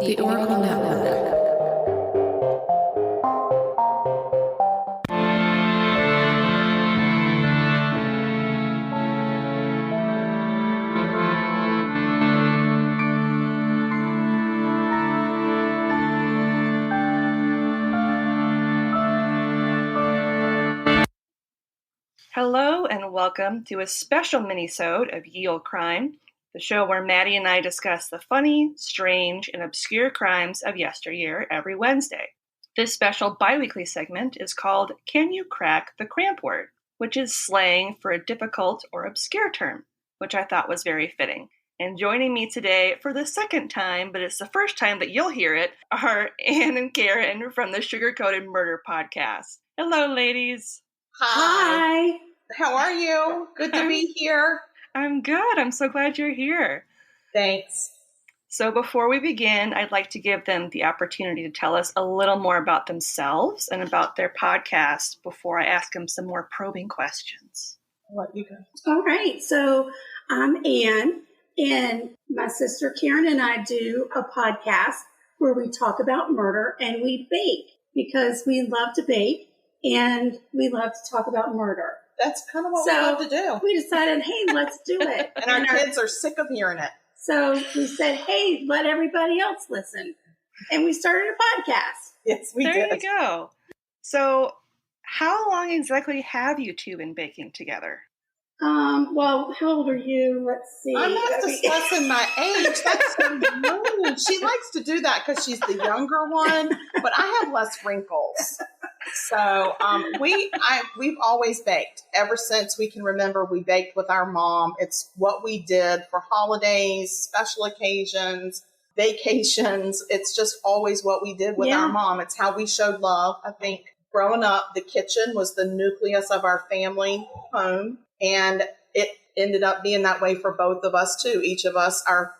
The Oracle Network. Hello and welcome to a special mini-sode of Ye Olde Crime, the show where Maddie and I discuss the funny, strange, and obscure crimes of yesteryear every Wednesday. This special bi-weekly segment is called Can You Crack the Cramp-Word, which is slang for a difficult or obscure term, which I thought was very fitting. And joining me today for the second time, but it's the first time that you'll hear it, are Anne and Karen from the Sugar Coated Murder Podcast. Hello, ladies. Hi. How are you? Good to be here. I'm good. I'm so glad you're here. Thanks. So before we begin, I'd like to give them the opportunity to tell us a little more about themselves and about their podcast before I ask them some more probing questions. I'll let you go. All right. So I'm Anne, and my sister Karen and I do a podcast where we talk about murder and we bake because we love to bake and we love to talk about murder. That's kind of what we love to do. We decided, hey, let's do it. And our kids are sick of hearing it. So we said, hey, let everybody else listen. And we started a podcast. Yes, we did. There you go. So how long exactly have you two been baking together? Well, how old are you? Let's see. I'm not discussing my age. That's so rude. She likes to do that because she's the younger one, but I have less wrinkles. So we've always baked. Ever since we can remember, we baked with our mom. It's what we did for holidays, special occasions, vacations. It's just always what we did with our mom. It's how we showed love. I think growing up, the kitchen was the nucleus of our family home. And it ended up being that way for both of us too. Each of us, our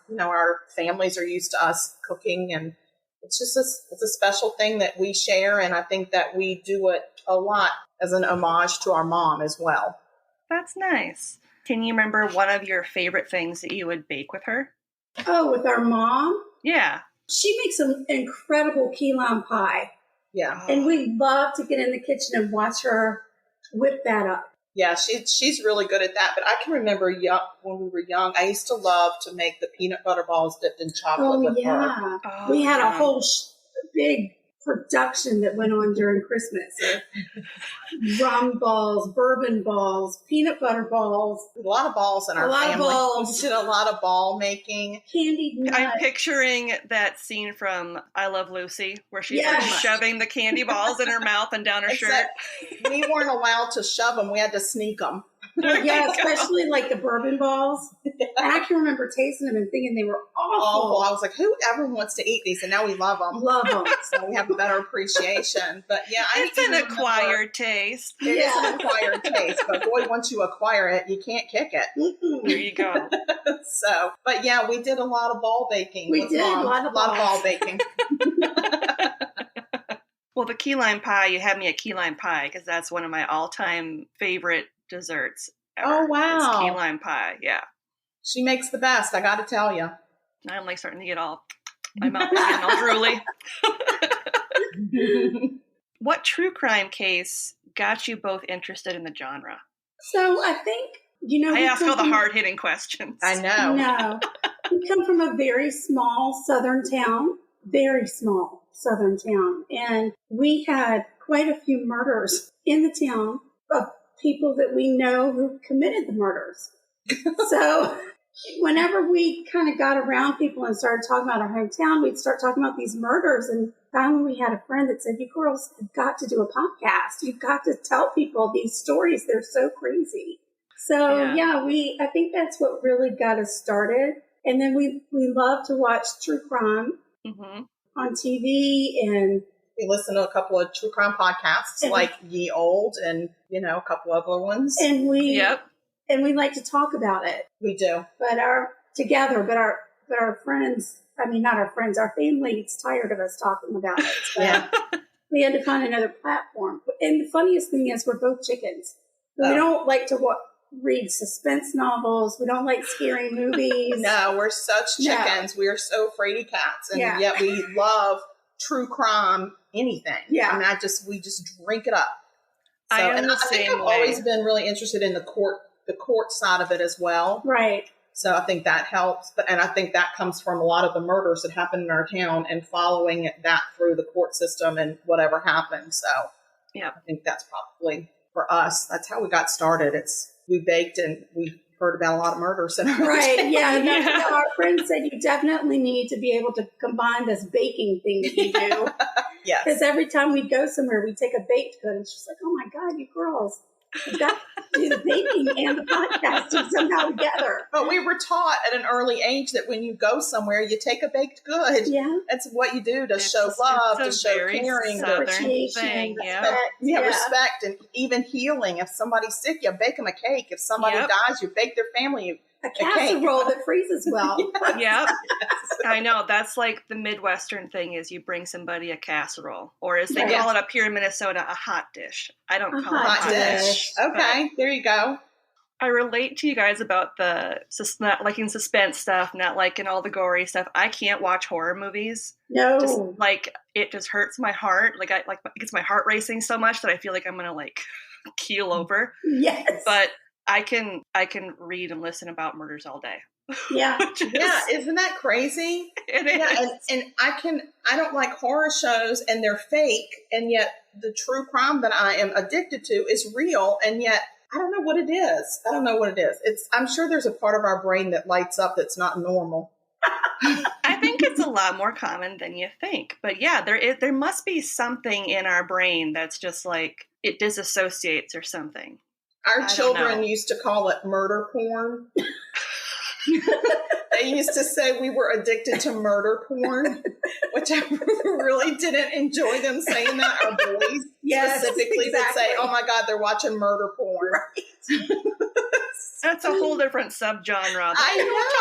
families are used to us cooking, and it's just it's a special thing that we share. And I think that we do it a lot as an homage to our mom as well. That's nice. Can you remember one of your favorite things that you would bake with her? Oh, with our mom? Yeah. She makes an incredible key lime pie. Yeah. And we love to get in the kitchen and watch her whip that up. Yeah, she's really good at that. But I can remember when we were young, I used to love to make the peanut butter balls dipped in chocolate with her. Oh, we had a whole big production that went on during Christmas. Rum balls, bourbon balls, peanut butter balls. A lot of balls in our family. A lot of balls. We did a lot of ball making. Candied nuts. I'm picturing that scene from I Love Lucy where she's like shoving the candy balls in her mouth and down her shirt. We weren't allowed to shove them. We had to sneak them. Yeah, especially like the bourbon balls. Yeah. And I can remember tasting them and thinking they were awful. I was like, who ever wants to eat these? And now we love them. Love them. So we have a better appreciation. But yeah, it's an acquired taste. It is an acquired taste. But boy, once you acquire it, you can't kick it. There you go. But yeah, we did a lot of ball baking. We did a lot of ball baking. Well, the key lime pie, you had me at key lime pie because that's one of my all-time favorite desserts ever. Oh, wow. It's key lime pie, yeah. She makes the best, I got to tell you. I'm like starting to get my mouth getting all drooly. What true crime case got you both interested in the genre? So I think, I ask all the hard-hitting questions. I know. No. We come from a very small southern town, and we had quite a few murders in the town of people that we know who committed the murders. So whenever we kind of got around people and started talking about our hometown, we'd start talking about these murders. And finally we had a friend that said, you girls have got to do a podcast. You've got to tell people these stories. They're so crazy. So I think that's what really got us started. And then we love to watch true crime on TV, and we listen to a couple of true crime podcasts like Ye Olde and, a couple other ones. And we like to talk about it. We do. But our friends, not our friends, our family is tired of us talking about it. So we had to find another platform. And the funniest thing is we're both chickens. We don't like to read suspense novels. We don't like scary movies. No, we're such chickens. We are so afraid of cats. And yet we love true crime, anything. Yeah. I mean, we just drink it up. So, I think I've always been really interested in the court side of it as well. Right. So I think that helps. And I think that comes from a lot of the murders that happen in our town and following that through the court system and whatever happened. So I think that's probably for us. That's how we got started. We baked and we heard about a lot of murders in our town. Yeah. Our friend said you definitely need to be able to combine this baking thing that you do. Yes. Because every time we go somewhere, we take a baked good, and she's like, "Oh my God, you girls, you've got to do the baking and the podcasting somehow together." But we were taught at an early age that when you go somewhere, you take a baked good. Yeah. That's what you do to show love, to show caring, appreciation, respect, and even healing. If somebody's sick, you bake them a cake. If somebody dies, you bake their family a casserole that freezes well. Yep. I know. That's like the Midwestern thing is you bring somebody a casserole. Or as they call it up here in Minnesota, a hot dish. I don't call it a hot dish. Okay, there you go. I relate to you guys about the not liking suspense stuff, not liking all the gory stuff. I can't watch horror movies. No. Just, it just hurts my heart. It gets my heart racing so much that I feel like I'm going to keel over. Yes. But I can read and listen about murders all day. Yeah. Isn't that crazy? It is. Yeah, and I don't like horror shows and they're fake, and yet the true crime that I am addicted to is real, and yet I don't know what it is. I'm sure there's a part of our brain that lights up that's not normal. I think it's a lot more common than you think. But yeah, there must be something in our brain that's just it disassociates or something. Our children used to call it murder porn. They used to say we were addicted to murder porn, which I really didn't enjoy them saying that. Our boys specifically would say, "Oh my God, they're watching murder porn." Right. That's a whole different subgenre. I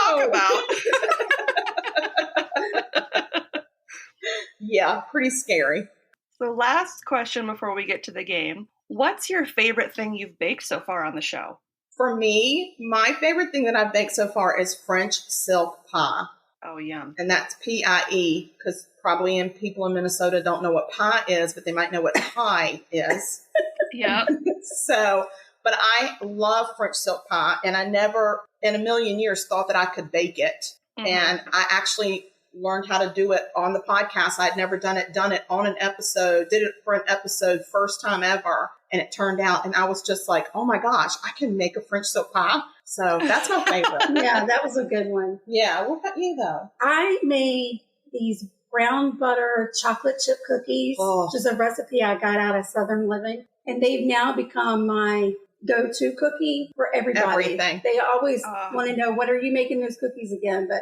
know. Yeah, pretty scary. So last question before we get to the game. What's your favorite thing you've baked so far on the show? For me, my favorite thing that I've baked so far is French silk pie. Oh, yum. And that's P-I-E, because probably people in Minnesota don't know what pie is, but they might know what pie is. Yeah. But I love French silk pie, and I never in a million years thought that I could bake it. Mm-hmm. And I actually learned how to do it on the podcast. I'd never done it on an episode, did it for an episode, first time ever. And it turned out, and I was just like, oh my gosh, I can make a French silk pie. So that's my favorite. Yeah, that was a good one. Yeah. What about you, though? I made these brown butter chocolate chip cookies, which is a recipe I got out of Southern Living. And they've now become my go-to cookie for everybody. Everything. They always want to know, what are you making those cookies again? But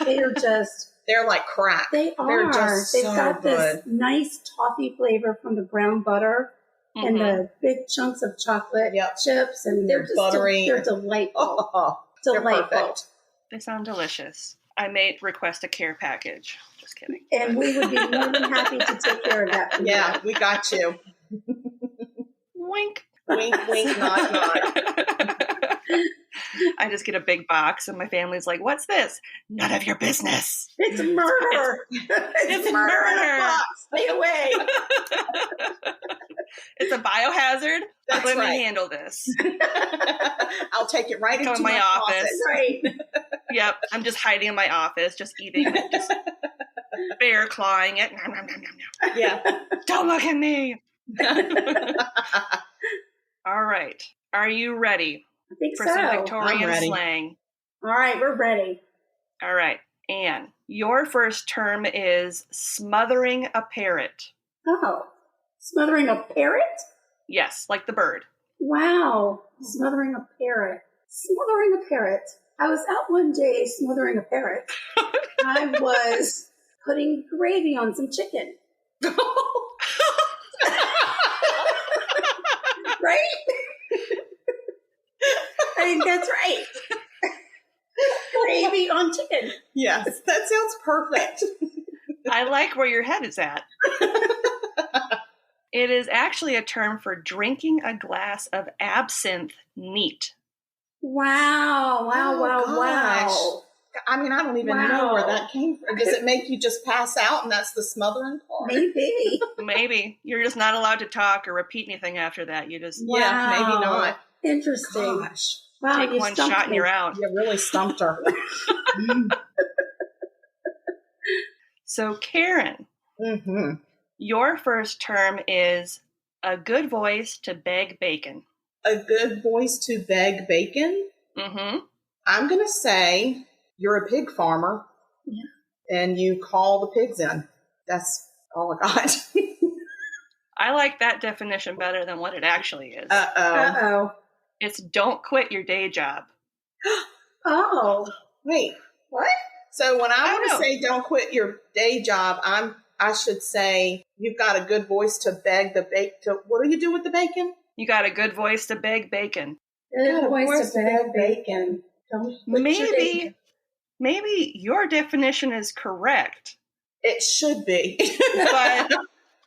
they are just... They're like crack. They are. They're just They've so got good. This nice toffee flavor from the brown butter and the big chunks of chocolate chips, and they're just buttery. They're delightful. Delightful. They're perfect. They sound delicious. I may request a care package. Just kidding. And we would be more than happy to take care of that. Yeah, we got you. Wink. Wink, wink, nod, nod. I just get a big box, and my family's like, "What's this?" None of your business. It's murder. It's murder. Stay away. It's a biohazard. That's Let right. me handle this. I'll take it right into my office. Right. Yep. I'm just hiding in my office, just eating it, just bear clawing it. Nom, nom, nom, nom, nom. Yeah. Don't look at me. All right. Are you ready? I think for so. some Victorian slang? All right, we're ready. All right. Anne, your first term is smothering a parrot. Oh, smothering a parrot? Yes, like the bird. Wow, smothering a parrot. Smothering a parrot. I was out one day smothering a parrot. I was putting gravy on some chicken. Right? I think that's right. Gravy on chicken. Yes, that sounds perfect. I like where your head is at. It is actually a term for drinking a glass of absinthe neat. Wow. Wow. Oh, Wow. gosh. Wow. I mean, I don't even know where that came from. Does it make you just pass out and that's the smothering part? Maybe. Maybe. You're just not allowed to talk or repeat anything after that. You just Yeah, maybe not. Interesting. Gosh. Wow, take you one stumped shot and me. you're out. You really stumped her. So, Karen, Mm-hmm. your first term is a good voice to beg bacon. A good voice to beg bacon? Mm-hmm. I'm going to say you're a pig farmer. Yeah. And you call the pigs in. That's all I got. I like that definition better than what it actually is. Uh-oh. Uh-oh. It's don't quit your day job. Oh. Wait, what? So when I want know. to say don't quit your day job, I should say you've got a good voice to beg the bacon. What do you do with the bacon? You got a good voice to beg bacon. Good voice to beg bacon. Don't quit your day. Maybe your definition is correct. It should be. But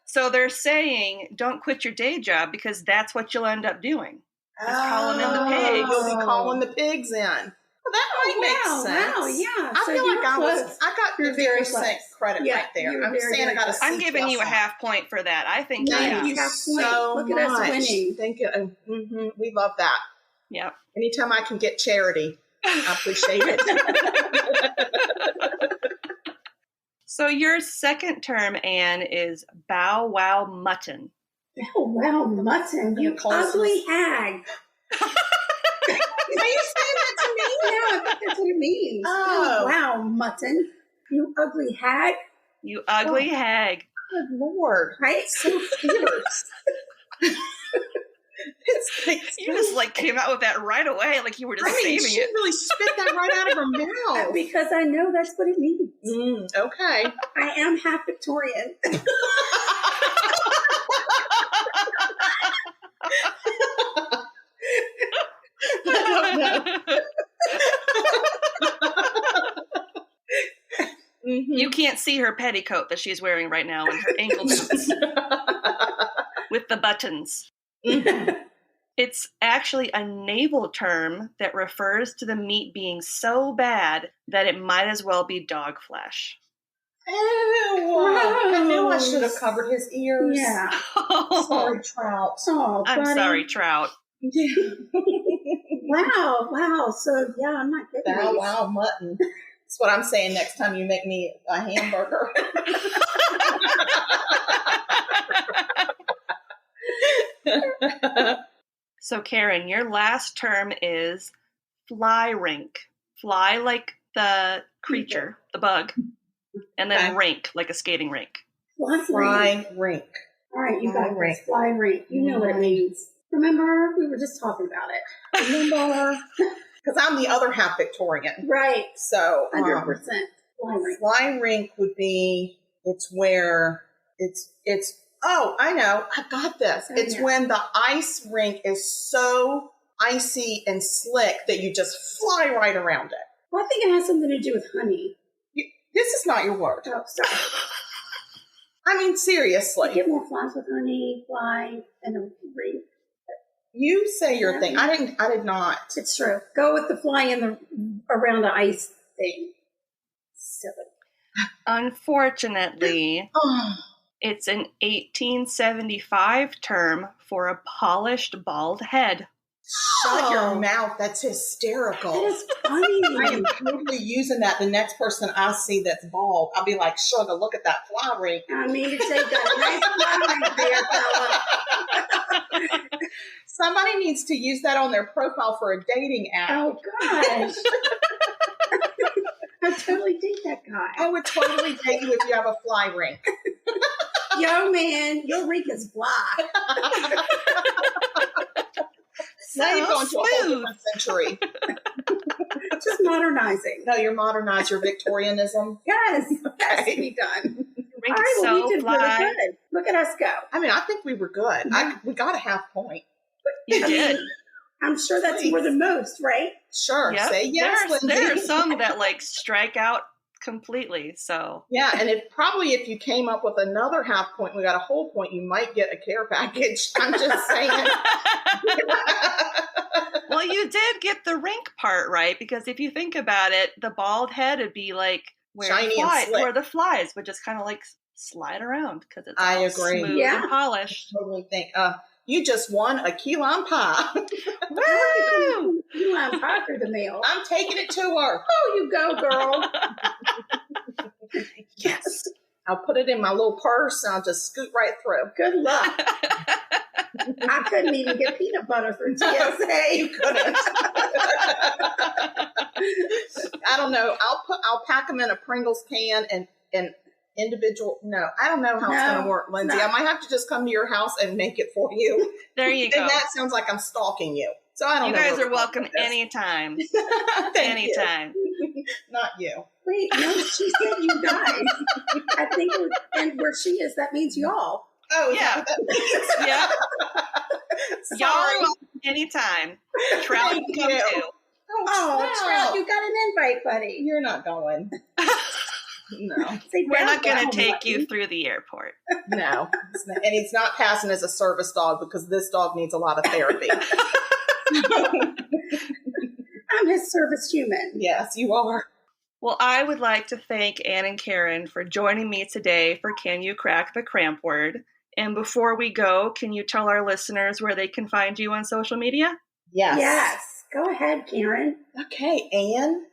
so they're saying don't quit your day job because that's what you'll end up doing. Is calling in the pigs. You'll be calling the pigs in. Well, that might make sense. Wow, yeah. I So feel you like were I close. got You're very 50% close. credit Yeah, right there. you were I'm very, saying I very got a close. I'm C giving you a plus on. half point for that. I think Nice. yeah. Thank you Half point. so Look much. at us winning. Thank you. Mm-hmm. We love that. Yep. Anytime I can get charity, I appreciate it. So your second term, Anne, is bow wow mutton. Oh, wow, Mutton, you ugly hag. Are you saying that to me? Yeah, I think that's what it means. Oh. Wow, Mutton, you ugly hag. You ugly hag. Good Lord. Right? So fierce. It's like, You just like came out with that right away, like you were just saving she it. really spit that right out of her mouth. Because I know that's what it means. Okay. I am half Victorian. You can't see her petticoat that she's wearing right now and her ankle boots with the buttons. It's actually a naval term that refers to the meat being so bad that it might as well be dog flesh. Ew. I knew I should have covered his ears. Yeah. Sorry, Trout. Oh, I'm buddy. sorry, Trout. Wow. So, yeah, I'm not getting Bow these. wow mutton. That's what I'm saying next time you make me a hamburger. So, Karen, your last term is fly rink. Fly like the creature, the bug, and then Okay. rink like a skating rink. Fly rink. All right, you Fly got rink. this. Fly rink. You know what it means. Remember, we were just talking about it. Remember? Because I'm the other half Victorian. Right. So 100%. Fly rink. fly rink would be, it's where it's oh, I know, I got this. Oh, It's yeah. when the ice rink is so icy and slick that you just fly right around it. Well, I think it has something to do with honey. This is not your word. Oh, sorry. I mean, You seriously. get more flies with honey, fly, and a rink. You say your thing. I did not. It's true. Go with the fly in the around the ice thing. Silly. Unfortunately, Oh, it's an 1875 term for a polished bald head. shut your Oh. mouth. That's hysterical. That is funny. I am totally using that. The next person I see that's bald, I'll be like, sugar, look at that fly rink. I mean to say, got a nice fly rink there, fella. Somebody needs to use that on their profile for a dating app. Oh, gosh. I totally dig that guy. I would totally date you if you have a fly rink. Yo, man, your rink is fly. Now you've gone to a whole smooth. different century. Just modernizing. No, you're modernized your Victorianism. Yes, has to be done. Rink All right, is well, we so did fly. really good. Look at us go. I mean, I think we were good. We got a half point. You I did. mean, I'm sure that's Please. more than most, right? Sure, Yep. say yes, Lindsay. There are some that like strike out completely. So Yeah, and if you came up with another half point, we got a whole point, you might get a care package. I'm just saying. Well, you did get the Rink part right, because if you think about it, the bald head would be like Shiny and slick. where the flies would just kind of like slide around because it's I all agree. smooth and polished. I totally think, you just won a key lime pie. Woo! Key lime pie through the mail. I'm taking it to her. Oh, you go, girl. Yes. I'll put it in my little purse and I'll just scoot right through. Good luck. I couldn't even get peanut butter through TSA. You couldn't. I don't know. I'll pack them in a Pringles can and individual. No, I don't know how it's going to work, Lindsay. I might have to just come to your house and make it for you. There you go. And that sounds like I'm stalking you. So I don't know. You guys are welcome anytime. Anytime. Not you. Wait, no, she said you guys. I think, and where she is, that means y'all. Oh, yeah. Yeah. Y'all are welcome anytime. Trout can come too. Oh, Trout, you got an invite, buddy. You're not going. No. We're not going to take you through the airport. No. And he's not passing as a service dog because this dog needs a lot of therapy. I'm his service human. Yes, you are. Well, I would like to thank Ann and Karen for joining me today for Can You Crack the Cramp-Word? And before we go, can you tell our listeners where they can find you on social media? Yes. Yes. Go ahead, Karen. Okay, Ann.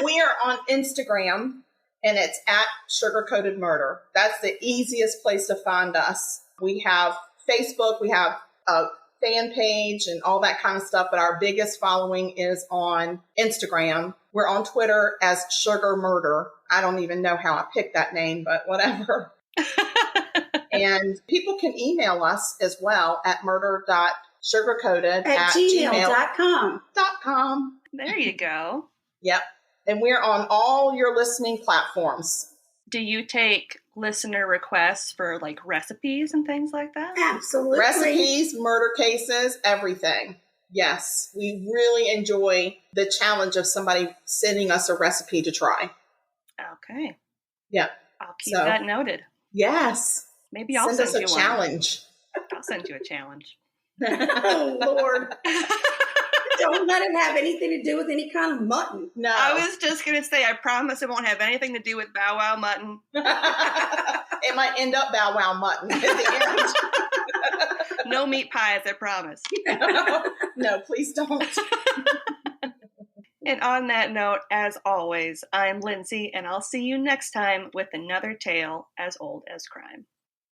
We are on Instagram, and it's at Sugar Coated Murder. That's the easiest place to find us. We have Facebook, we have a fan page and all that kind of stuff, but our biggest following is on Instagram. We're on Twitter as Sugar Murder. I don't even know how I picked that name, but whatever. And people can email us as well at murder.sugarcoated@gmail.com. There you go. Yep. And we're on all your listening platforms. Do you take listener requests for like recipes and things like that? Absolutely. Recipes, murder cases, everything. Yes. We really enjoy the challenge of somebody sending us a recipe to try. Okay. Yep. I'll keep that noted. Yes. Maybe I'll send us a you challenge. I'll send you a challenge. Oh, Lord. Don't let it have anything to do with any kind of mutton. No. I was just going to say, I promise it won't have anything to do with Bow Wow mutton. It might end up Bow Wow mutton at the end. No meat pies, I promise. No, please don't. And on that note, as always, I'm Lindsay, and I'll see you next time with another tale as old as crime.